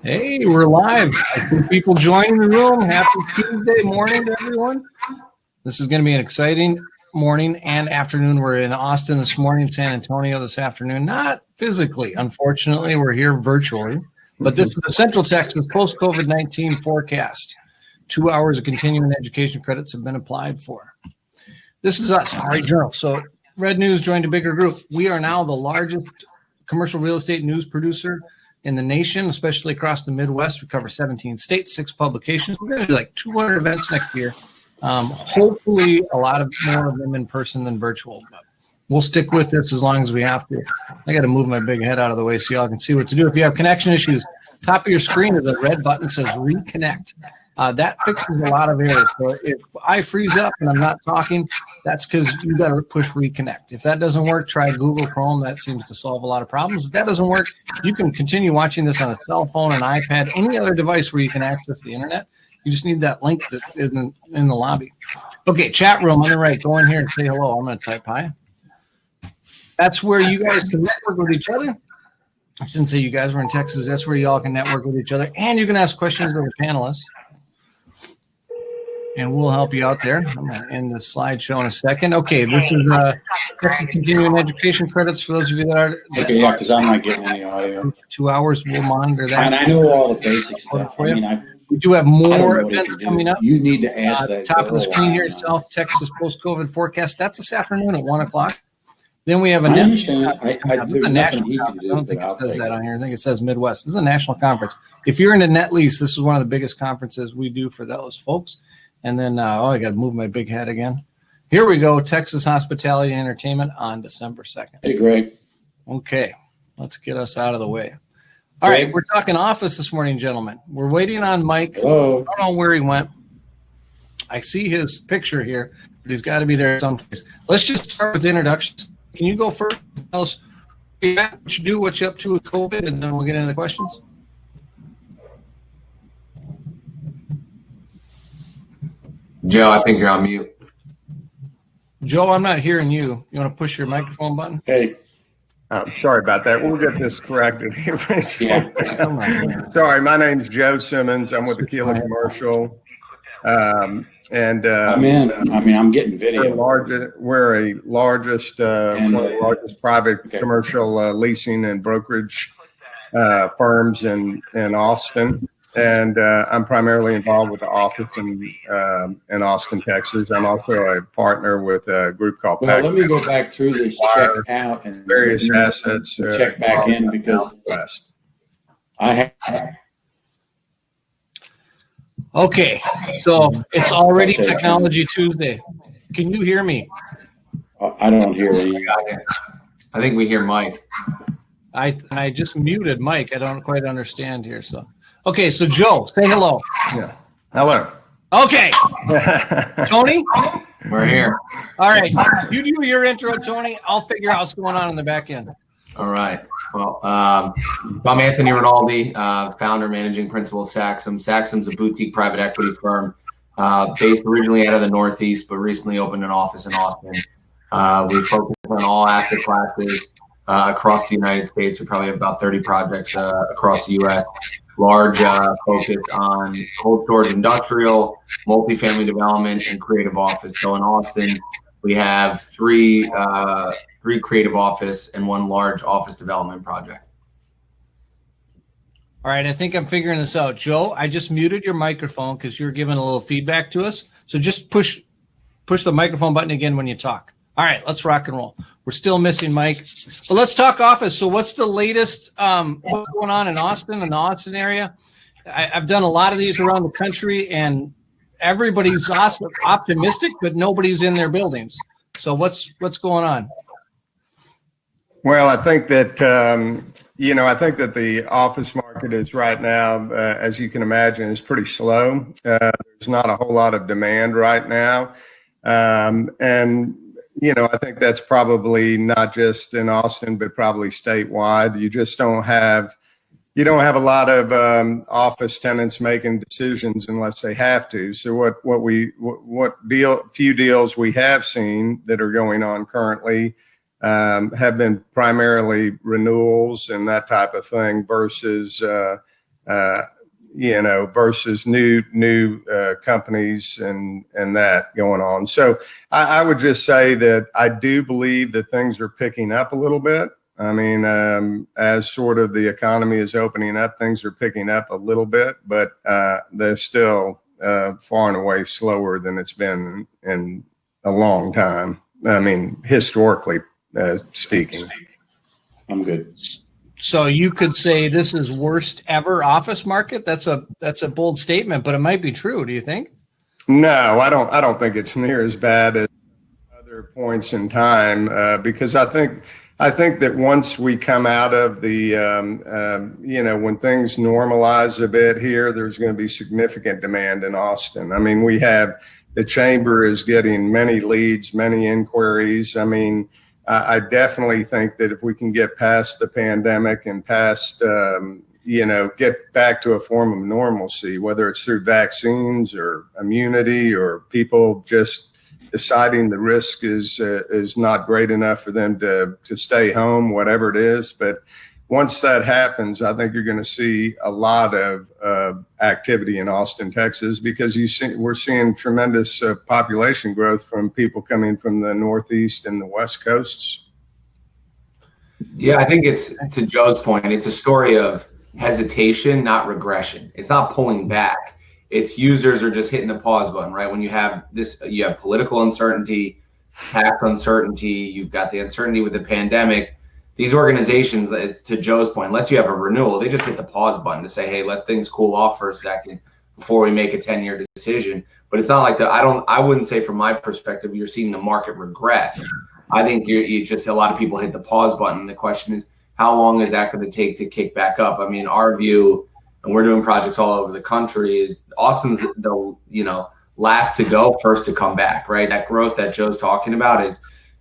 Hey, we're live. I see people joining the room. Happy Tuesday morning to everyone. This is going to be an exciting morning and afternoon. We're in Austin this morning, San Antonio this afternoon. Not physically, unfortunately. We're here virtually. But this is the Central Texas post-COVID-19 forecast. 2 hours of continuing education credits have been applied for. This is us, Ari Journal. So Red News joined a bigger group. We are now the largest commercial real estate news producer in the nation, especially across the Midwest. We cover 17 states, 6 publications. We're going to do like 200 events next year. Hopefully a lot of more of them in person than virtual, but we'll stick with this as long as we have to. I got to move my big head out of the way so y'all can see what to do. If you have connection issues, top of your screen is a red button that says reconnect. That fixes a lot of errors. So if I freeze up and I'm not talking, that's because you got to push reconnect. If that doesn't work, try Google Chrome. That seems to solve a lot of problems. If that doesn't work, you can continue watching this on a cell phone, an iPad, any other device where you can access the internet. You just need that link that is in the lobby. Okay, chat room on the right. Go in here and say hello. I'm going to type hi. That's where you guys can network with each other. I shouldn't say you guys were in Texas. That's where you all can network with each other. And you can ask questions of the panelists. And we'll help you out there. I'm going to end the slideshow in a second. Okay, this is Texas continuing education credits for those of you that are. Okay, yeah, because I'm not getting any audio. 2 hours, we'll monitor that. And I know all the basic stuff. I mean, we do have more events coming up. You need to ask that. Top of the screen here, South Texas post-COVID forecast. That's this afternoon at 1 o'clock. Then we have a national conference. I don't think it says that on here. I think it says Midwest. This is a national conference. If you're into net lease, this is one of the biggest conferences we do for those folks. And then, I got to move my big head again. Here we go. Texas Hospitality and Entertainment on December 2nd. Hey, Greg. Okay, let's get us out of the way. All right, we're talking office this morning, gentlemen. We're waiting on Mike. Hello. I don't know where he went. I see his picture here, but he's got to be there someplace. Let's just start with introductions. Can you go first? Tell us what you do, what you're up to with COVID, and then we'll get into the questions. Joe, I think you're on mute. Joe, I'm not hearing you. You want to push your microphone button? Hey. Sorry about that. We'll get this corrected. Yeah. Sorry, my name's Joe Simmons. I'm with Aquila Commercial. I'm in. I'm getting video. We're one of the largest private commercial leasing and brokerage firms in Austin. And I'm primarily involved with the office in Austin, Texas. I'm also a partner with a group called Well, let me go back through this, check out, and various assets. Check back in because I have. Okay, so it's already Technology Tuesday. Can you hear me? I don't hear you. I think we hear Mike. I just muted Mike. I don't quite understand here, so. Okay, so Joe, say hello. Yeah. Hello. Okay. Tony? We're here. All right. You do your intro, Tony. I'll figure out what's going on in the back end. All right. Well, I'm Anthony Rinaldi, founder, managing principal of Saxum. Saxum's a boutique private equity firm based originally out of the Northeast, but recently opened an office in Austin. We focus on all asset classes across the United States. We probably have about 30 projects across the U.S. Large focus on cold storage, industrial, multifamily development, and creative office. So in Austin, we have three creative office and one large office development project. All right, I think I'm figuring this out. Joe, I just muted your microphone because you're giving a little feedback to us. So just push the microphone button again when you talk. All right, let's rock and roll. We're still missing Mike. But let's talk office. So what's the latest what's going on in Austin, in the Austin area? I've done a lot of these around the country, and everybody's optimistic, but nobody's in their buildings. So what's going on? Well, I think that, I think that the office market is right now, as you can imagine, is pretty slow. There's not a whole lot of demand right now. I think that's probably not just in Austin, but probably statewide. You just don't have a lot of office tenants making decisions unless they have to. So few deals we have seen that are going on currently have been primarily renewals and that type of thing versus versus new companies and that going on. So I would just say that I do believe that things are picking up a little bit. I mean, as sort of the economy is opening up, things are picking up a little bit, but they're still far and away slower than it's been in a long time. I mean, historically speaking. I'm good. So you could say this is worst ever office market. That's a bold statement, but it might be true. Do you think? No, I don't think it's near as bad as other points in time because I think that once we come out of the when things normalize a bit here, there's going to be significant demand in Austin. I mean, the chamber is getting many leads, many inquiries. I mean, I definitely think that if we can get past the pandemic and get back to a form of normalcy, whether it's through vaccines or immunity or people just deciding the risk is not great enough for them to stay home, whatever it is. But once that happens, I think you're going to see a lot of activity in Austin, Texas, because we're seeing tremendous population growth from people coming from the Northeast and the West Coasts. Yeah, I think it's, to Joe's point, it's a story of hesitation, not regression. It's not pulling back. It's users are just hitting the pause button, right? When you have you have political uncertainty, tax uncertainty, you've got the uncertainty with the pandemic. These organizations, it's to Joe's point, unless you have a renewal, they just hit the pause button to say, hey, let things cool off for a second before we make a 10-year decision. But it's not like that. I wouldn't say from my perspective, you're seeing the market regress. I think you just, a lot of people hit the pause button. The question is, how long is that going to take to kick back up? I mean, our view, and we're doing projects all over the country, is Austin's the last to go, first to come back, right? That growth that Joe's talking about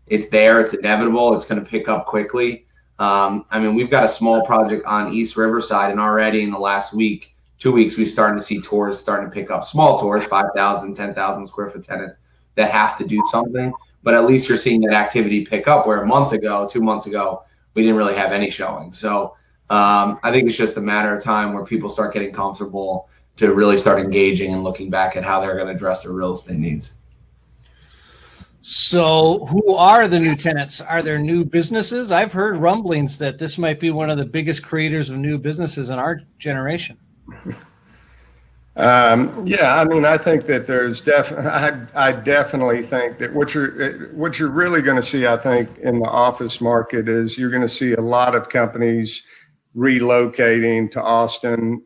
it's there, it's inevitable, it's going to pick up quickly. I mean, we've got a small project on East Riverside, and already in the last 2 weeks, we've started to see tours starting to pick up. Small tours, 5,000, 10,000 square foot tenants that have to do something. But at least you're seeing that activity pick up, where 2 months ago, we didn't really have any showing. So I think it's just a matter of time where people start getting comfortable to really start engaging and looking back at how they're going to address their real estate needs. So who are the new tenants? Are there new businesses? I've heard rumblings that this might be one of the biggest creators of new businesses in our generation. Yeah, I mean, I think that there's I definitely think that what you're really going to see, I think, in the office market is you're going to see a lot of companies relocating to Austin.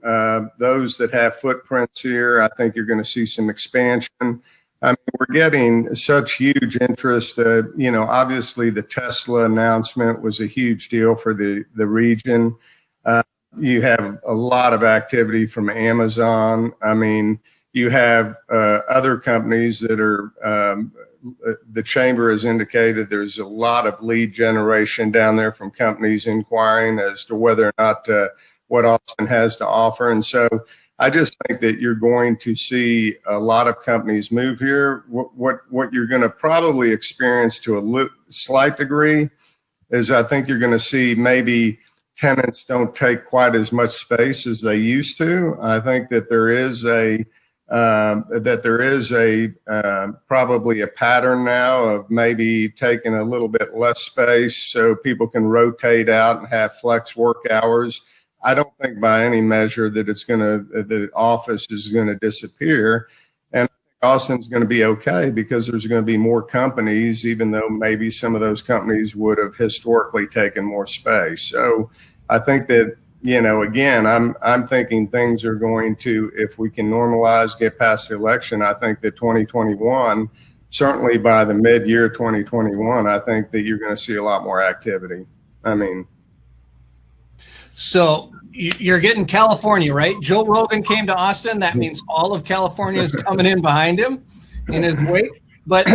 Those that have footprints here, I think you're going to see some expansion. I mean, we're getting such huge interest. Obviously the Tesla announcement was a huge deal for the region. You have a lot of activity from Amazon. I mean, you have other companies that are, the chamber has indicated there's a lot of lead generation down there from companies inquiring as to whether or not what Austin has to offer. And so I just think that you're going to see a lot of companies move here. What you're going to probably experience to a slight degree is I think you're going to see maybe tenants don't take quite as much space as they used to. I think that there is probably a pattern now of maybe taking a little bit less space so people can rotate out and have flex work hours. I don't think by any measure that the office is going to disappear. And Austin's going to be okay because there's going to be more companies, even though maybe some of those companies would have historically taken more space. So I think that, again, I'm thinking things are going to, if we can normalize, get past the election, I think that 2021, certainly by the mid-year 2021, I think that you're going to see a lot more activity. I mean. So you're getting California, right? Joe Rogan came to Austin. That means all of California is coming in behind him in his wake. But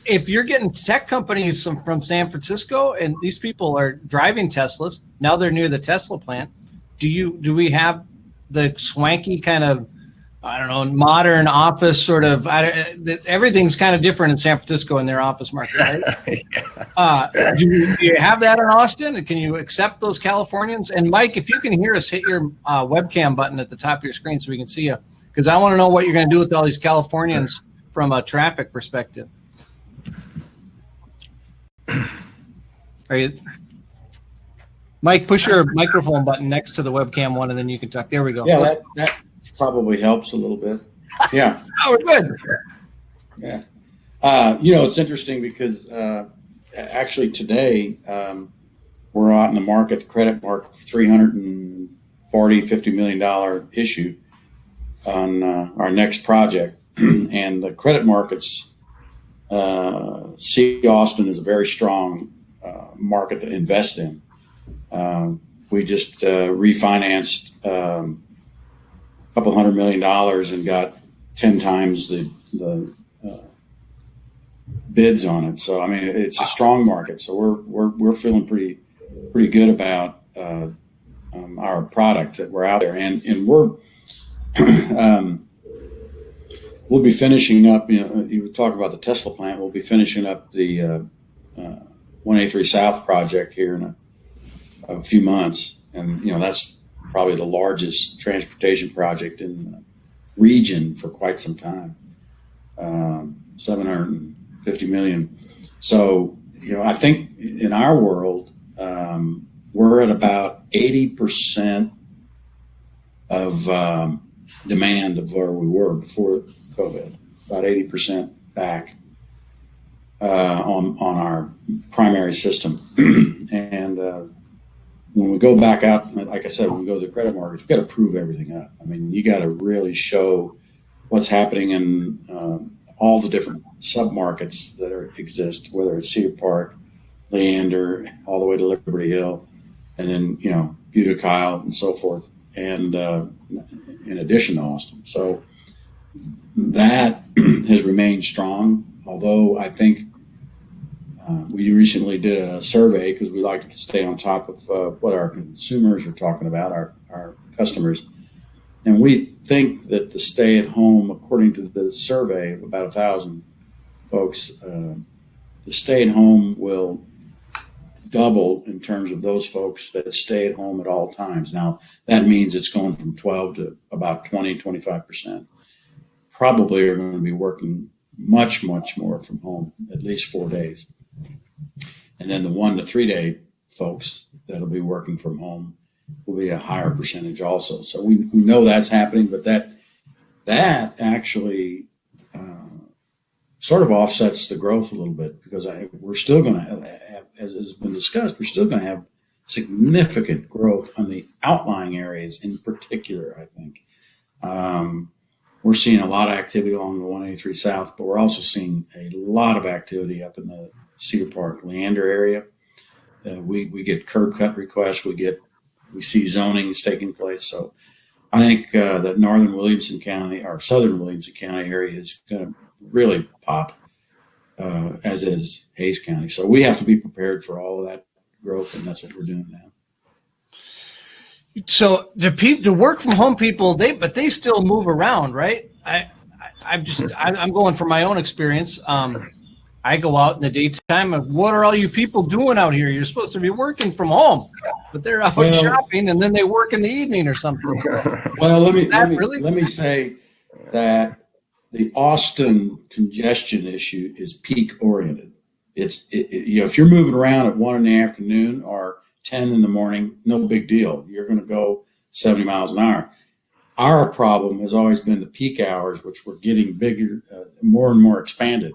if you're getting tech companies from San Francisco and these people are driving Teslas, now they're near the Tesla plant. Do we have the swanky kind of I don't know, modern office sort of, everything's kind of different in San Francisco in their office market, right? Yeah. Do you have that in Austin? Can you accept those Californians? And Mike, if you can hear us, hit your webcam button at the top of your screen so we can see you, because I want to know what you're going to do with all these Californians from a traffic perspective. Are you, Mike, push your microphone button next to the webcam one, and then you can talk. There we go. Yeah, that probably helps a little bit. Yeah. Oh, we're good. Yeah. It's interesting because actually today we're out in the market, the credit market, for $350 million issue on our next project. And the credit markets see Austin as a very strong market to invest in. We just refinanced a couple $100 million and got 10 times the bids on it. So I mean, it's a strong market. So we're feeling pretty good about our product that we're out there, and we're we'll be finishing up. You talk about the Tesla plant. We'll be finishing up the 183 South project here in a few months, and that's probably the largest transportation project in the region for quite some time. $750 million. So I think in our world we're at about 80% of demand of where we were before COVID. About 80% back on our primary system, and when we go back out, like I said, when we go to the credit markets, we've got to prove everything up. I mean, you got to really show what's happening in all the different sub-markets that exist, whether it's Cedar Park, Leander, all the way to Liberty Hill, and then, Butte, Kyle, and so forth, and in addition to Austin. So that has remained strong, although I think we recently did a survey because we like to stay on top of what our consumers are talking about, our customers. And we think that the stay at home, according to the survey of about 1,000 folks, the stay at home will double in terms of those folks that stay at home at all times. Now, that means it's going from 12 to about 20, 25%. Probably are going to be working much, much more from home, at least 4 days. And then the 1 to 3 day folks that'll be working from home will be a higher percentage also. So we know that's happening, but that actually sort of offsets the growth a little bit, because we're still going to have, as has been discussed, we're still going to have significant growth on the outlying areas in particular, I think. We're seeing a lot of activity along the 183 South, but we're also seeing a lot of activity up in the Cedar Park, Leander area. We get curb cut requests. We see zonings taking place. So I think that northern Williamson County or southern Williamson County area is going to really pop, as is Hayes County. So we have to be prepared for all of that growth, and that's what we're doing now. So the work from home people, but they still move around, right? I'm going from my own experience. I go out in the daytime. What are all you people doing out here? You're supposed to be working from home, but they're out shopping, and then they work in the evening or something. Well, let me say that the Austin congestion issue is peak oriented. If you're moving around at 1 in the afternoon or 10 in the morning, no big deal. You're going to go 70 miles an hour. Our problem has always been the peak hours, which were getting bigger, more and more expanded.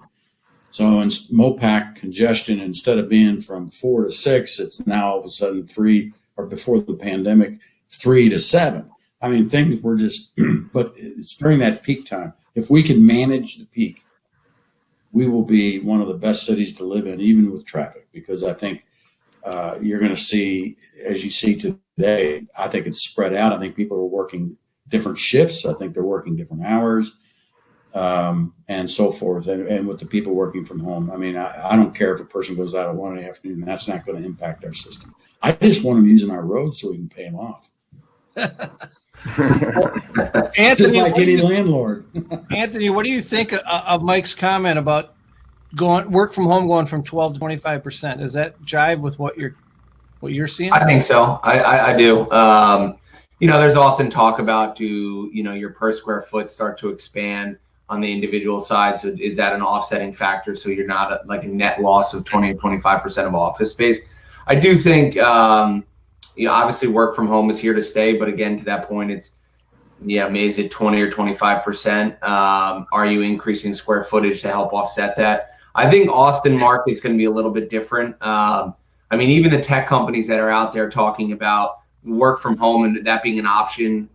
So in MOPAC congestion, instead of being from 4 to 6, it's now all of a sudden 3, or before the pandemic, 3 to 7. I mean, things were just, but it's during that peak time. If we can manage the peak, we will be one of the best cities to live in, even with traffic, because I think you're going to see, as you see today, I think it's spread out. I think people are working different shifts. I think they're working different hours, and so forth. And with the people working from home, I mean, I don't care if a person goes out at 1 in the afternoon. That's not going to impact our system. I just want them using our roads so we can pay them off. Anthony, Just like any landlord. Anthony, what do you think of Mike's comment about work from home going from 12 to 25%? Does that jive with what you're seeing? I think so. I do. There's often talk about your per square foot start to expand on the individual side. So is that an offsetting factor? So you're not like a net loss of 20 or 25% of office space. I do think, obviously work from home is here to stay. But again, to that point, it's, maybe is it 20 or 25%? Are you increasing square footage to help offset that? I think Austin market's going to be a little bit different. Even the tech companies that are out there talking about work from home and that being an option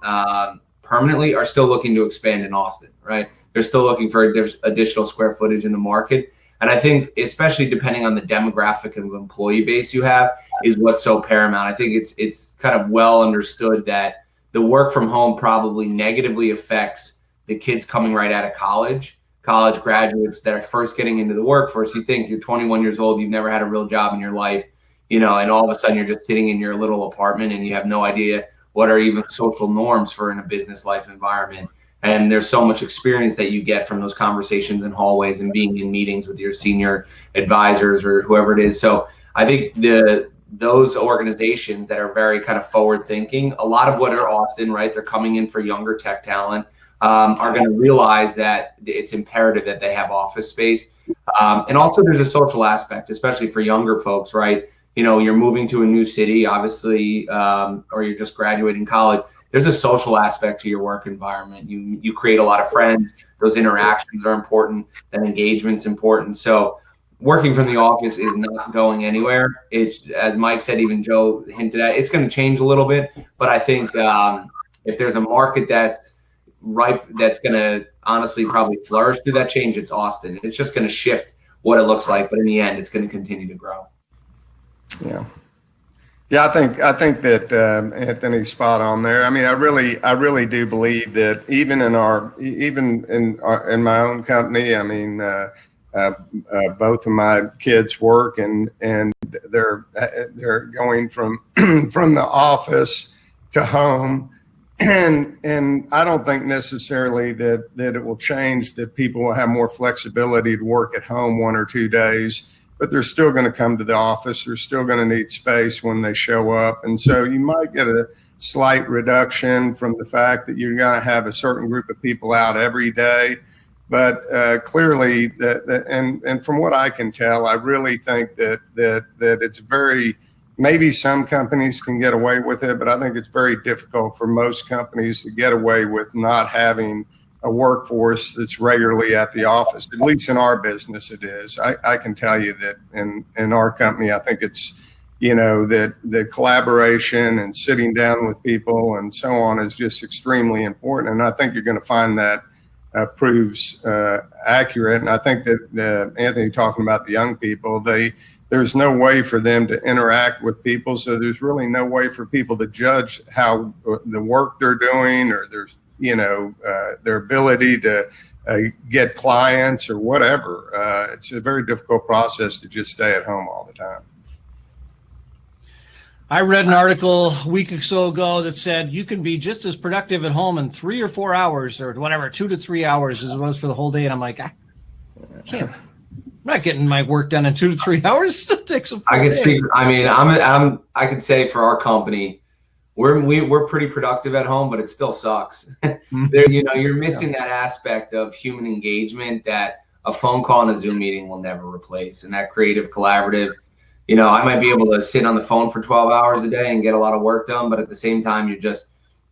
permanently are still looking to expand in Austin, right? They're still looking for additional square footage in the market. And I think, especially depending on the demographic of employee base you have, is what's so paramount. I think it's kind of well understood that the work from home probably negatively affects the kids coming right out of college graduates that are first getting into the workforce. You think you're 21 years old, you've never had a real job in your life, and all of a sudden you're just sitting in your little apartment and you have no idea what are even social norms for in a business life environment. And there's so much experience that you get from those conversations in hallways and being in meetings with your senior advisors or whoever it is. So I think those organizations that are very kind of forward thinking, a lot of what are Austin, right? They're coming in for younger tech talent, are going to realize that it's imperative that they have office space. And also there's a social aspect, especially for younger folks, right? You're moving to a new city, obviously, or you're just graduating college. There's a social aspect to your work environment. You create a lot of friends. Those interactions are important. That engagement's important. So working from the office is not going anywhere. It's, as Mike said, even Joe hinted at, it's going to change a little bit. But I think if there's a market that's ripe, that's going to honestly probably flourish through that change, it's Austin. It's just going to shift what it looks like. But in the end, it's going to continue to grow. Yeah, I think that Anthony's spot on there. I really do believe that even in my own company, both of my kids work and they're going from the office to home, and I don't think necessarily that it will change, that people will have more flexibility to work at home 1 or 2 days. But they're still going to come to the office. They're still going to need space when they show up. And so you might get a slight reduction from the fact that you're going to have a certain group of people out every day. But clearly, and from what I can tell, I really think that it's very, maybe some companies can get away with it, but I think it's very difficult for most companies to get away with not having a workforce that's regularly at the office. At least in our business it is. I can tell you that in our company, I think it's, that the collaboration and sitting down with people and so on is just extremely important. And I think you're going to find that proves accurate. And I think that Anthony talking about the young people, there's no way for them to interact with people. So there's really no way for people to judge how the work they're doing, or there's, their ability to get clients or whatever. It's a very difficult process to just stay at home all the time. I read an article a week or so ago that said you can be just as productive at home in 3 or 4 hours or whatever, 2 to 3 hours as it was for the whole day. And I'm like, I can't. I'm not getting my work done in 2 to 3 hours. It still takes a I can speak. I can say for our company, we're pretty productive at home, but it still sucks. You're missing that aspect of human engagement that a phone call and a Zoom meeting will never replace. And that creative, collaborative, I might be able to sit on the phone for 12 hours a day and get a lot of work done, but at the same time,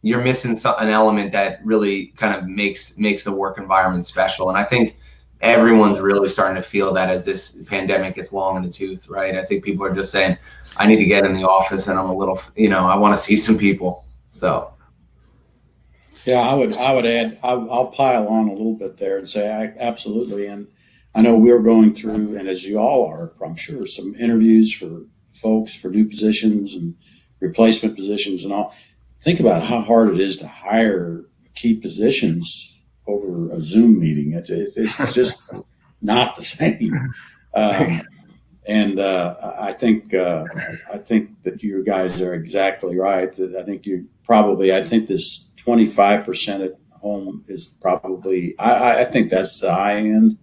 you're missing an element that really kind of makes the work environment special. And I think everyone's really starting to feel that as this pandemic gets long in the tooth, right? I think people are just saying, I need to get in the office and I'm a little, I want to see some people. So. Yeah, I would add, I'll pile on a little bit there and say, absolutely. And I know we're going through, and as you all are, I'm sure, some interviews for folks for new positions and replacement positions and all. Think about how hard it is to hire key positions over a Zoom meeting. It's just not the same. And I think that you guys are exactly right. That I think this 25% at home is probably, I think that's the high end.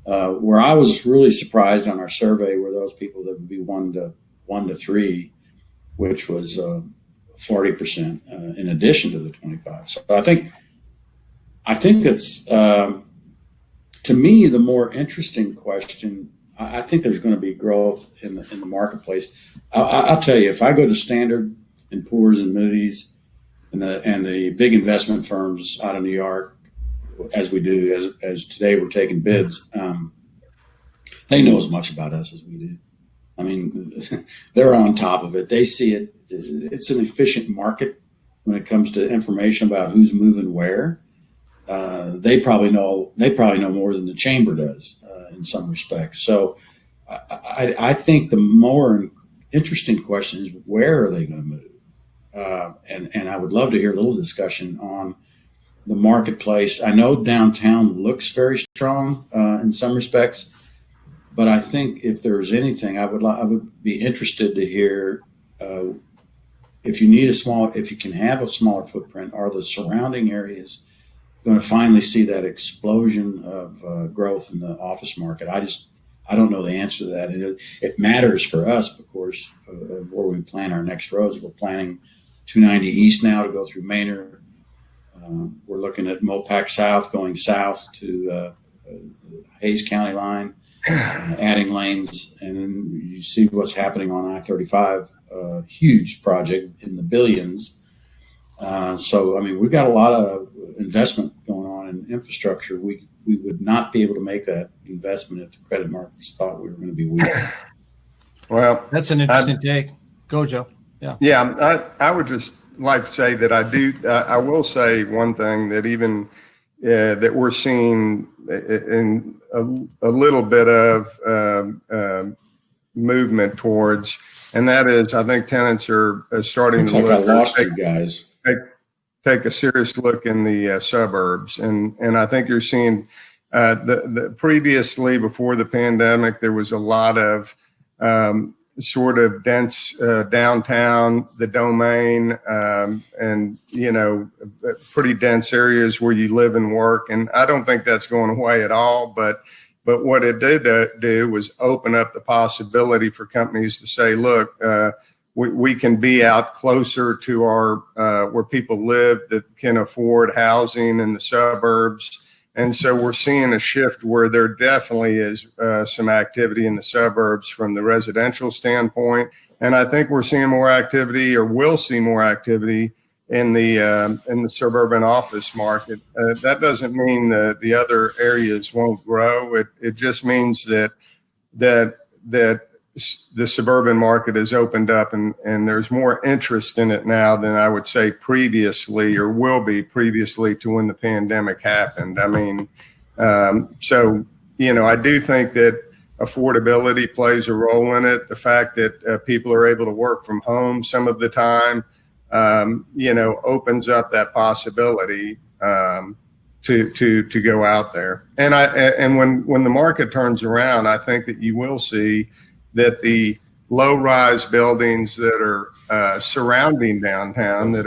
Where I was really surprised on our survey were those people that would be 1 to 3, which was 40% in addition to the 25. So I think that's, to me, the more interesting question. I think there's going to be growth in the marketplace. I'll tell you, if I go to Standard and Poor's and Moody's and the big investment firms out of New York, as we do, as today we're taking bids, they know as much about us as we do. I mean, they're on top of it. They see it. It's an efficient market when it comes to information about who's moving where. They probably know more than the chamber does in some respects. So I think the more interesting question is, where are they going to move? And I would love to hear a little discussion on the marketplace. I know downtown looks very strong in some respects, but I think if there's anything, I would be interested to hear if you can have a smaller footprint, are the surrounding areas going to finally see that explosion of growth in the office market? I don't know the answer to that. And it matters for us, of course, where we plan our next roads. We're planning 290 East now to go through Maynard. We're looking at Mopac South going south to Hayes County line, adding lanes. And then you see what's happening on I-35, a huge project in the billions. So, I mean, we've got a lot of investment going on in infrastructure. We would not be able to make that investment if the credit markets thought we were going to be weak. Well, that's an interesting take. Go, Joe. Yeah. I would just like to say that I will say one thing, that even that we're seeing in a little bit of movement towards, and that is, I think tenants are starting to look. I lost you guys. Take a serious look in the suburbs, and I think you're seeing the previously, before the pandemic, there was a lot of sort of dense downtown, the Domain, and pretty dense areas where you live and work, and I don't think that's going away at all. But what it did do was open up the possibility for companies to say, look, we can be out closer to our where people live that can afford housing in the suburbs. And so we're seeing a shift where there definitely is some activity in the suburbs from the residential standpoint. And I think we're seeing more activity, or will see more activity, in the suburban office market. That doesn't mean that the other areas won't grow. It just means that the suburban market has opened up, and there's more interest in it now than I would say previously, or will be previously to when the pandemic happened. I mean, so, I do think that affordability plays a role in it. The fact that people are able to work from home some of the time, opens up that possibility to go out there. And when the market turns around, I think that you will see that the low-rise buildings that are surrounding downtown, they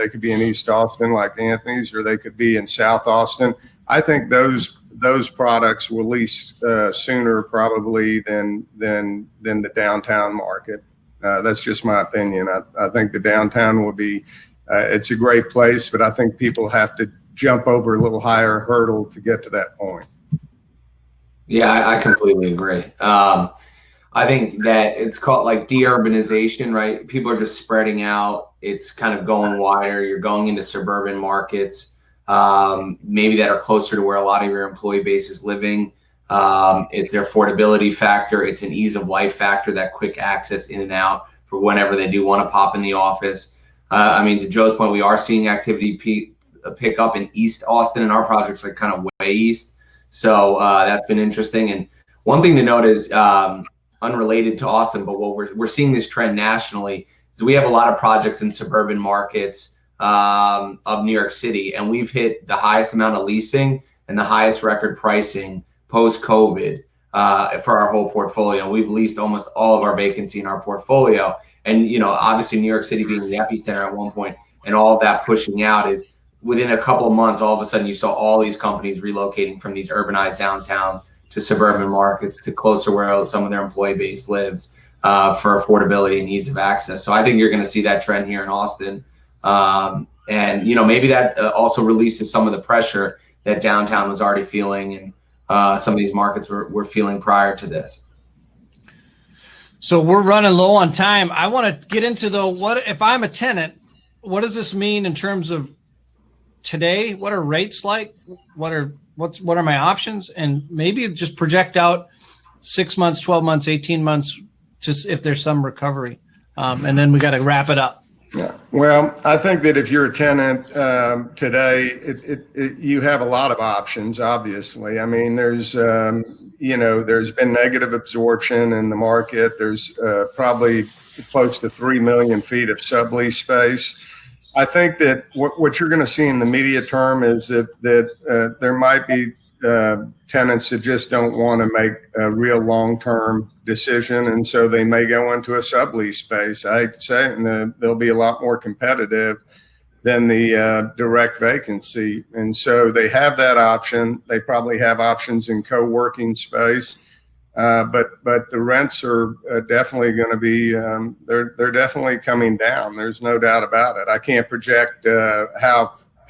could be in East Austin like Anthony's, or they could be in South Austin. I think those products will lease sooner probably than the downtown market. That's just my opinion. I think the downtown will be. It's a great place, but I think people have to jump over a little higher hurdle to get to that point. Yeah, I completely agree. I think that it's called like deurbanization, right? People are just spreading out. It's kind of going wider. You're going into suburban markets, maybe that are closer to where a lot of your employee base is living. It's their affordability factor. It's an ease of life factor, that quick access in and out for whenever they do want to pop in the office. I mean, to Joe's point, we are seeing activity pick up in East Austin, and our project's like kind of way east. So that's been interesting. And one thing to note is, unrelated to Austin, but what we're seeing this trend nationally, is we have a lot of projects in suburban markets of New York City, and we've hit the highest amount of leasing and the highest record pricing post-COVID for our whole portfolio. We've leased almost all of our vacancy in our portfolio, and obviously New York City being the epicenter at one point, and all of that pushing out is within a couple of months, all of a sudden you saw all these companies relocating from these urbanized downtown to suburban markets to closer where some of their employee base lives for affordability and ease of access. So I think you're going to see that trend here in Austin. And, maybe that also releases some of the pressure that downtown was already feeling and some of these markets were feeling prior to this. So we're running low on time. I want to get into what if I'm a tenant, what does this mean in terms of today? What are rates like? What are my options? And maybe just project out 6 months, 12 months, 18 months, just if there's some recovery. And then we got to wrap it up. Yeah. Well, I think that if you're a tenant today, you have a lot of options, obviously. I mean, there's been negative absorption in the market. There's probably close to 3 million feet of sublease space. I think that what you're going to see in the immediate term is that there might be tenants that just don't want to make a real long-term decision, and so they may go into a sublease space. I'd say they'll be a lot more competitive than the direct vacancy, and so they have that option. They probably have options in co-working space, but the rents are definitely going to be they're definitely coming down. There's no doubt about it. I can't project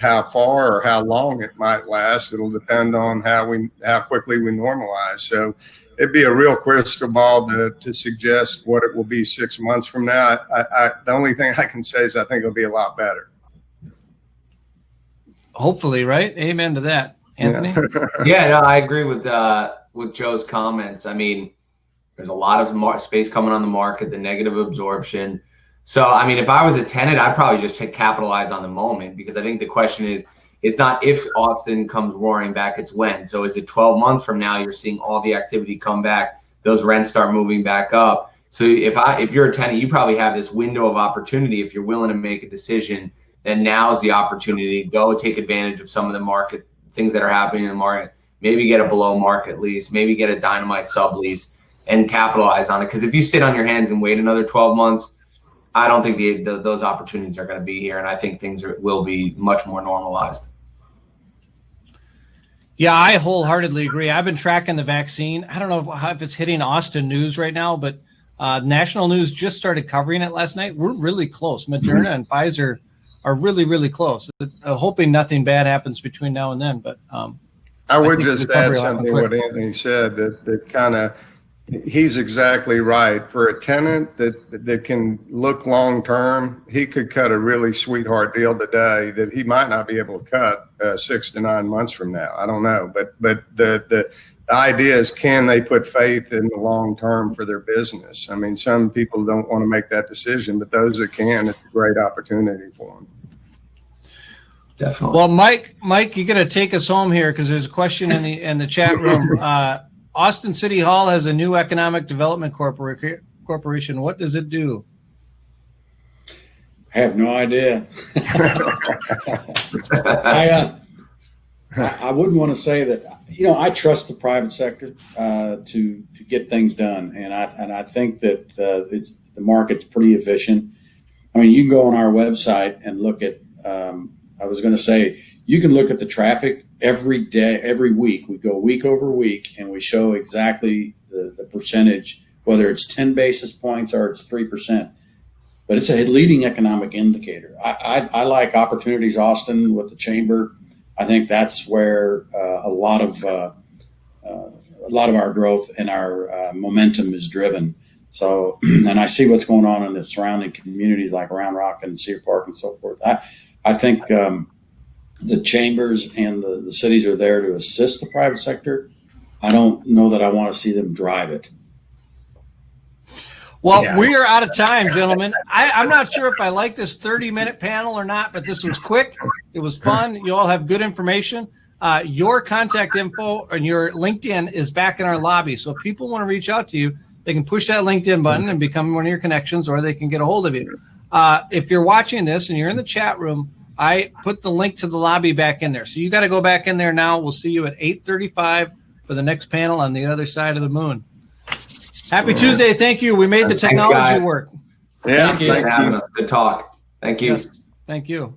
how far or how long it might last. It'll depend on how quickly we normalize. So it'd be a real crystal ball to suggest what it will be 6 months from now. The only thing I can say is I think it'll be a lot better. Hopefully, right? Amen to that, Anthony. Yeah, no, I agree with Joe's comments. I mean, there's a lot of space coming on the market, the negative absorption. So, I mean, if I was a tenant, I'd probably just capitalize on the moment, because I think the question is, it's not if Austin comes roaring back, it's when. So is it 12 months from now you're seeing all the activity come back, those rents start moving back up? So if you're a tenant, you probably have this window of opportunity. If you're willing to make a decision, then now's the opportunity to go take advantage of some of the market things that are happening in the market. Maybe get a below market lease, maybe get a dynamite sublease and capitalize on it. Because if you sit on your hands and wait another 12 months, I don't think those opportunities are going to be here, and I think things will be much more normalized. Yeah, I wholeheartedly agree. I've been tracking the vaccine. I don't know if it's hitting Austin news right now, but national news just started covering it last night. We're really close. Moderna and Pfizer are really, really close. Hoping nothing bad happens between now and then. But I would just add something to what Anthony said, that kind of, he's exactly right. For a tenant that can look long term, he could cut a really sweetheart deal today that he might not be able to cut 6 to 9 months from now. I don't know, but the idea is, can they put faith in the long term for their business? I mean, some people don't want to make that decision, but those that can, it's a great opportunity for them. Definitely. Well, Mike, you got to take us home here, because there's a question in the chat room. Austin City Hall has a new economic development corporation. What does it do? I have no idea. I wouldn't want to say that. I trust the private sector to get things done, and I think that the market's pretty efficient. I mean, you can go on our website and look at. I was going to say, you can look at the traffic every day, every week. We go week over week, and we show exactly the percentage, whether it's 10 basis points or it's 3%. But it's a leading economic indicator. I like Opportunities Austin with the chamber. I think that's where a lot of our growth and our momentum is driven. So, and I see what's going on in the surrounding communities like Round Rock and Cedar Park and so forth. I think the chambers and the cities are there to assist the private sector. I don't know that I want to see them drive it. Well, we are out of time, gentlemen. I'm not sure if I like this 30-minute panel or not, but this was quick. It was fun. You all have good information. Your contact info and your LinkedIn is back in our lobby. So if people want to reach out to you, they can push that LinkedIn button and become one of your connections, or they can get a hold of you. If you're watching this and you're in the chat room, I put the link to the lobby back in there. So you got to go back in there now. We'll see you at 8:35 for the next panel on the other side of the moon. Happy Tuesday. Thank you. We made the technology work. Yeah. Thank you for having us. Good talk. Thank you. Yes. Thank you.